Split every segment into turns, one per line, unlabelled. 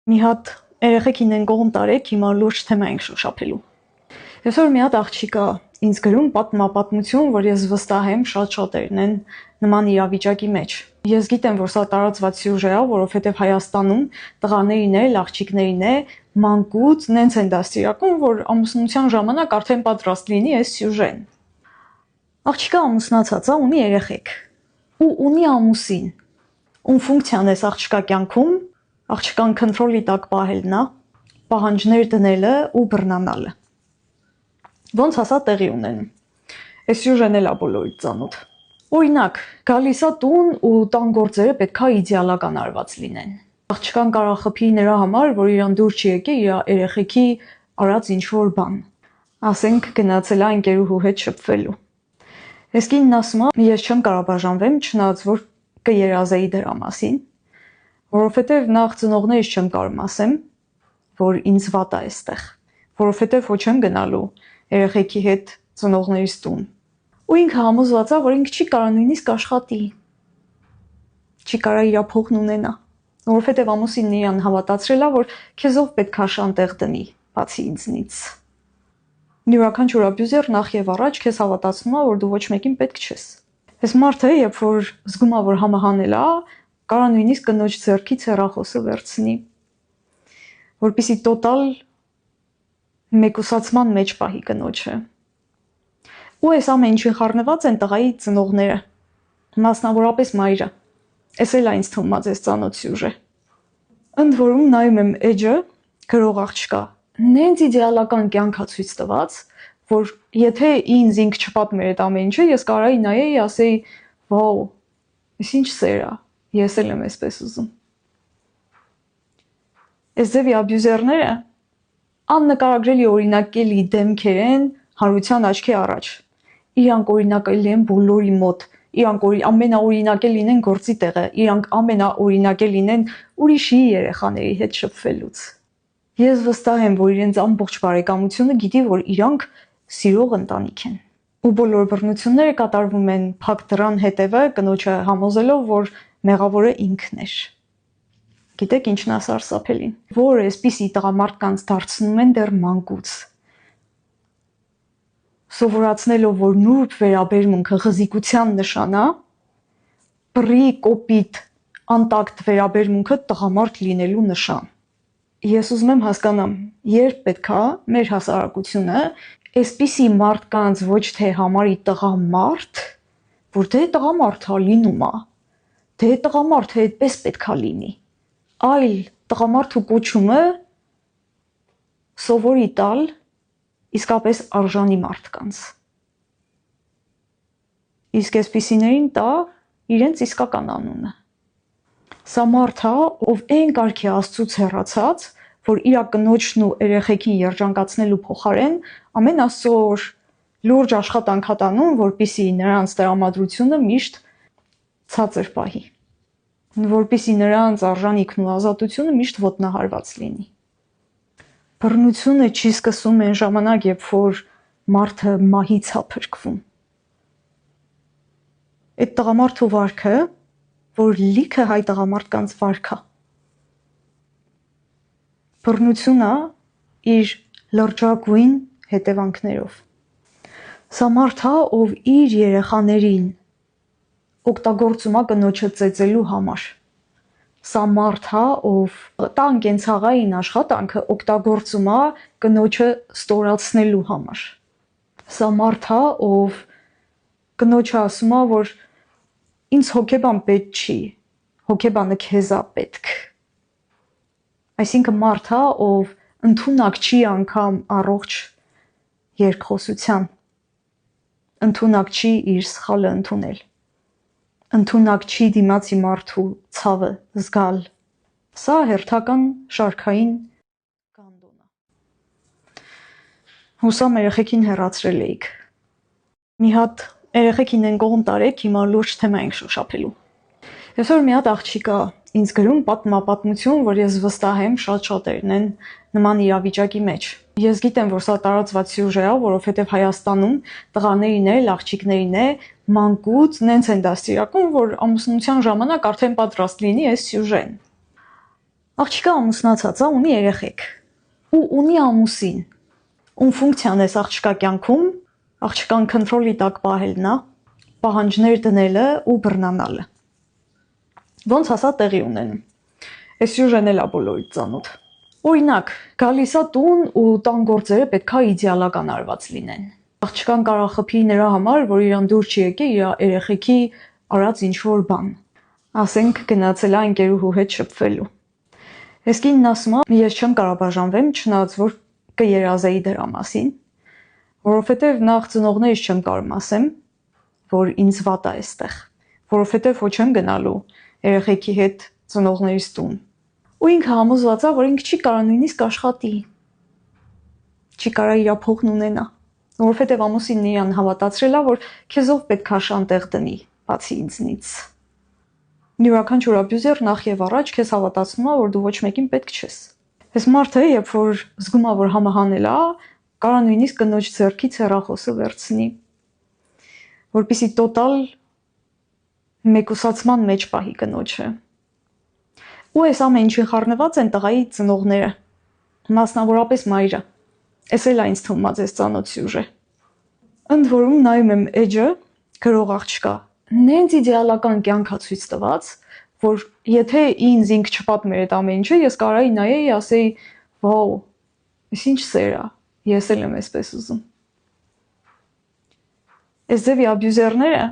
Մի հատ երեխեքին են կողմ տարեք, հիմա լուրջ թեմա ենք շոշափելու։ Այսօր մի հատ աղջիկ ինձ գրում պատմություն, որ ես վստահ եմ շատ-շատերն են նման իրավիճակի մեջ։ Ես գիտեմ, որ սա տարածված սյուժե է, որովհետև Հայաստանում տղաներին էլ, աղջիկներին է, մանկուց նենց են դաստիարակում, որ ամուսնության ժամանակ արդեն պատրաստ լինի այս սյուժեն։ Աղջիկը ամուսնացած է, ունի երեխեք ու ունի ամուսին, ում ֆունկցիան է աղջկա կյանքում, աղջկան քոնտրոլի տակ պահելն է, պահանջներ դնելը ու բռնանալը։ Ոնց ասա տեղի ունենում։ Այս սյուժեն էլ է բոլորից ծանոթ։ Օրինակ, գալիս է տուն ու տան գործերը պետքա իդեալական արված լինեն։ Աղջկան կարող խփի նրա համար, որ իրան դուր չի եկել իր երեխեքի արած ինչ-որ բան։ Ասենք գնացել է ընկերուհու հետ շփվելու։ Այս կինն ասում է, ես չեմ կարող բաժանվեմ, չնայած որ կերազեի դրա մասին, որովհետև նախ ծնողներիս չեմ կարող ասեմ, որ ինձ վատ է այստեղ, որովհետև ոչ եմ գնալու երեխեքի հետ ծնողներիս տուն։ Ու ինքը համոզված է, որ ինքը չի կարող նույնիսկ աշխատի, չի կարող իր փողն ունենա, որովհետև ամուսինն իրան հավատացրել է, որ քեզով պետք է շան տեղ դնի, բացի ինձնից։ Յուրաքանչյուր աբյուզեր նախ եւ առաջ քեզ հավատացնում է, որ դու ոչ մեկին պետք չես։ Այս մարդը, երբ որ զգում է, որ համահանել է, կարող նույնիսկ կնոջ ձեռքից հեռախոսը վերցնի, որպեսզի տոտալ մեկուսացման մեջ պահի կնոջը։ Ու այս ամեն ինչին խառնված են տղայի ծնողները, մասնավորապես մայրը։ Էս էլ ինձ թվում է ծանոթ սյուժե։ Ընդ որում նայում եմ էջը, գրող աղջկա, նենց իդեալական կյանք է ցույց տված, որ եթե ինձ ինք չպատմեր այդ ամեն ինչը, ես կարայի նայեի, ասեի, վաու, այս ինչ սեր է, ես էլ եմ այսպես ուզում։ Այս ձևի աբյուզերները աննկարագրելի օրինակելի դեմքեր են հարության աչքի առաջ։ Իրանք օրինակելի են բոլորի մոտ, իրանք ամենաօրինակելին են գործի տեղը, իրանք ամենաօրինակելին են ուրիշի երեխաների հետ շփվելուց։ Ես վստահ եմ, որ իրենց ամբողջ բարեկամությունը գիտի, որ իրանք սիրող ընտանիք են։ Ու բոլոր բռնությունները կատարվում են փակ դռան հետևը, կնոջը համոզելով, որ մեղավորը ինքն էր։ Գիտեք ինչն է սարսափելին, որ այսպիսի տղամարդկանց դարձնում են դեռ մանկուց։ Սովորացնելով, որ նուրբ վերաբերմունքը ղզիկության նշան է, բռի կոպիտ անտակտ վերաբերմունքը տղամարդ լինելու նշան։ Ես ուզում եմ հասկանամ, երբ պետքա մեր հասարակությունը այսպիսի մարդկանց ոչ թե համարի տղամարդ, որ դե տղամարդ է լինում է, դե տղամարդը այդպես պետքա լինի, այլ տղամարդու կոչումը սովորի տալ իսկապես արժանի մարդկանց։ Իսկ այսպիսիներին տա իրենց իսկական անունը։ Սա մարդ է, ով այն կարգի Աստծուց հեռացած, որ իր կնոջն ու երեխեքին երջանկացնելու փոխարեն ամեն այսօր լուրջ աշխատանք տանում, որպեսզի նրանց տրամադրությունը միշտ ցածր պահի, որպեսզի նրանց արժանիքն ու ազատությունը միշտ ոտնահարված լինի։ Բռնությունը չի սկսում այն ժամանակ, երբ որ մարդը մահից է փրկվում։ Այդ տղամարդու վարքը, որ լիքը հայ տղամարդկանց վարք է։ Բռնությունը իր լրջագույն հետևանքներով։ Սա մարդ է, ով իր երեխաներին օգտագործում է կնոջը ծեծելու համար։ Սա մարդ է, ով տան կենցաղային աշխատանքը օգտագործում է կնոջը ստորացնելու համար։ Սա մարդ է, ով կնոջը ասում է, որ ինձ հոգեբան պետք չի, հոգեբանը քեզ է պետք։ Այսինքն մարդ է, ով ընդունակ չի անգամ առողջ երկխոսության, ընդունակ չի իր սխալը ընդունել, ընդունակ չի դիմացի մարդու ցավը զգալ։ Սա հերթական շարքային գանդոն է։ Հուսամ երեխեքին հեռացրել էիք։ Մի հատ երեխեքին են կողմ տարեք, հիմա լուրջ թեմա ենք շոշափելու։ Այսօր մի հատ աղջիկ ինձ գրում պատմություն, որ ես վստահ եմ շատ-շատերն են նման իրավիճակի մեջ։ Ես գիտեմ, որ սա տարածված սյուժե է, որովհետև Հայաստանում տղաներին էլ, աղջիկներին է, մանկուց նենց են դաստիարակում, որ ամուսնության ժամանակ արդեն պատրաստ լինի այս սյուժեն։ Աղջիկը ամուսնացած է, ունի երեխեք ու ունի ամուսին։ Ում ֆունկցիան է աղջկա կյանքում, աղջկան քոնտրոլի տակ պահելն է, պահանջներ դնելը ու բռնանալը։ Ոնց ասա տեղի ունենում։ Այս սյուժեն էլ է բոլորից ծանոթ։ Օրինակ, գալիս է տուն ու տան գործերը պետքա իդեալական արված լինեն։ Աղջկան կարող խփի նրա համար, որ իրան դուր չի եկել իր երեխեքի արած ինչ-որ բան։ Ասենք գնացել է ընկերուհու հետ շփվելու։ Այս կինն ասում է, ես չեմ կարող բաժանվեմ, չնայած որ կերազեի դրա մասին, որովհետև նախ ծնողներիս չեմ կարող ասեմ, որ ինձ վատ է այստեղ, որովհետև ոչ եմ գնալու երեխեքի հետ ծնողներիս տուն։ Ու ինքը համոզված է, որ ինքը չի կարող նույնիսկ աշխատի։ Չի կարող իր փողն ունենա, որովհետև ամուսինն իրան հավատացրել է, որ քեզով պետք է շան տեղ դնի, բացի ինձնից։ Յուրաքանչյուր աբյուզեր նախ եւ առաջ քեզ հավատացնում է, որ դու ոչ մեկին պետք չես։ Այս մարդը, երբ որ զգում է, որ համահանել է, կարող նույնիսկ կնոջ ձեռքից հեռախոսը վերցնի, որպեսզի տոտալ մեկուսացման մեջ պահի կնոջը։ Ու այս ամեն ինչին խառնված են տղայի ծնողները, մասնավորապես մայրը։ Էս էլ ինձ թվում է ծանոթ սյուժե։ Ընդ որում նայում եմ էջը, գրող աղջկա, նենց իդեալական կյանք է ցույց տված, որ եթե ինձ ինք չպատմեր այդ ամեն ինչը, ես կարայի նայեի, ասեի, վաու, այս ինչ սեր է, ես էլ եմ այսպես ուզում։ Այս ձևի աբյուզերները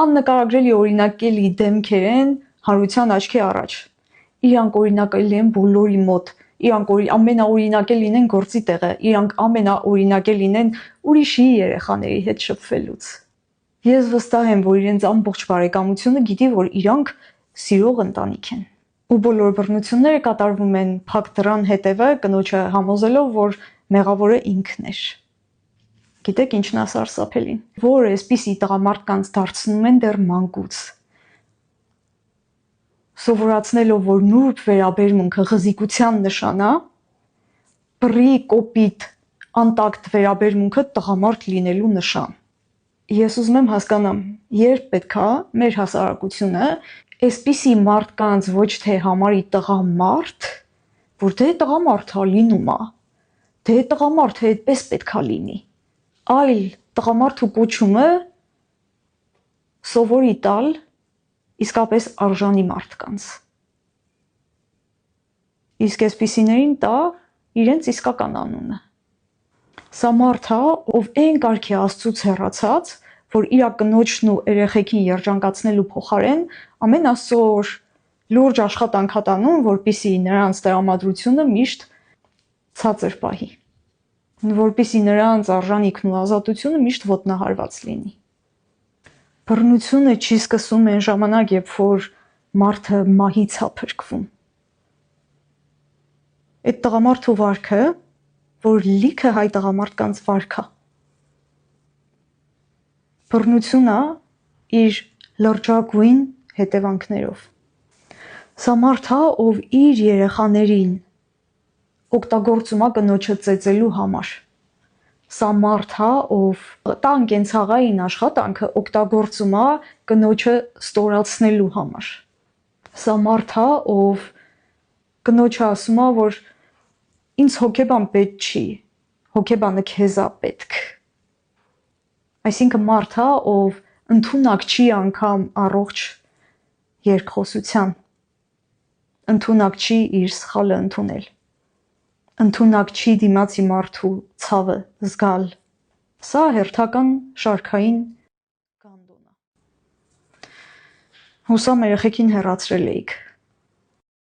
աննկարագրելի օրինակելի դեմքեր են հարության աչքի առաջ։ Իրանք օրինակելի են բոլորի մոտ, իրանք ամենաօրինակել են գործի տեղը, իրանք ամենաօրինակել են ուրիշի երեխաների հետ շփվելուց։ Ես վստահ եմ, որ իրենց ամբողջ բարեկամությունը գիտի, որ իրանք սիրող ընտանիք են։ Ու բոլոր բռնությունները կատարվում են փակ դռան հետևը, կնոջը համոզելով, որ մեղավորը ինքն էր։ Գիտեք ինչն է սարսափելին, որ այսպիսի տղամարդկանց դարձնում են դեռ մանկուց։ Սովորացնելով, որ նուրբ վերաբերմունքը ղզիկության նշան է, բռի կոպիտ անտակտ վերաբերմունքը տղամարդ լինելու նշան։ Ես ուզում եմ հասկանամ, երբ պետքա մեր հասարակությունը այսպիսի մարդկանց ոչ թե համարի տղամարդ, որ դե տղամարդ է լինում է, դե տղամարդը այդպես պետքա լինի, այլ տղամարդու կոչումը սովորի տալ իսկապես արժանի մարդկանց։ Իսկ այսպիսիներին տա իրենց իսկական անունը։ Սա մարդ է, ով այն կարգի Աստծուց հեռացած, որ իր կնոջն ու երեխեքին երջանկացնելու փոխարեն ամեն Աստծո լուրջ աշխատանք տանում, որպեսզի նրանց տրամադրությունը միշտ ցածր պահի, որպեսզի նրանց արժանիքն ու ազատությունը միշտ ոտնահարված լինի։ Բռնությունը չի սկսում այն ժամանակ, երբ որ մարդը մահից է փրկվում։ Այդ տղամարդու վարքը, որ լիքը հայ տղամարդկանց վարք է։ Բռնությունը իր լրջագույն հետևանքներով։ Սա մարդ է, ով իր երեխաներին օգտագործում է կնոջը ծեծելու համար։ Սա մարդ է, ով տան կենցաղային աշխատանքը օգտագործում է կնոջը ստորացնելու համար։ Սա մարդ է, ով կնոջը ասում է, որ ինձ հոգեբան պետք չի, հոգեբանը քեզ է պետք։ Այսինքն մարդ է, ով ընդունակ չի անգամ առողջ երկխոսության, ընդունակ չի իր սխալը ընդունել, ընդունակ չի դիմացի մարդու ցավը զգալ։ Սա հերթական շարքային գանդոն է։ Հուսամ երեխեքին հեռացրել էիք։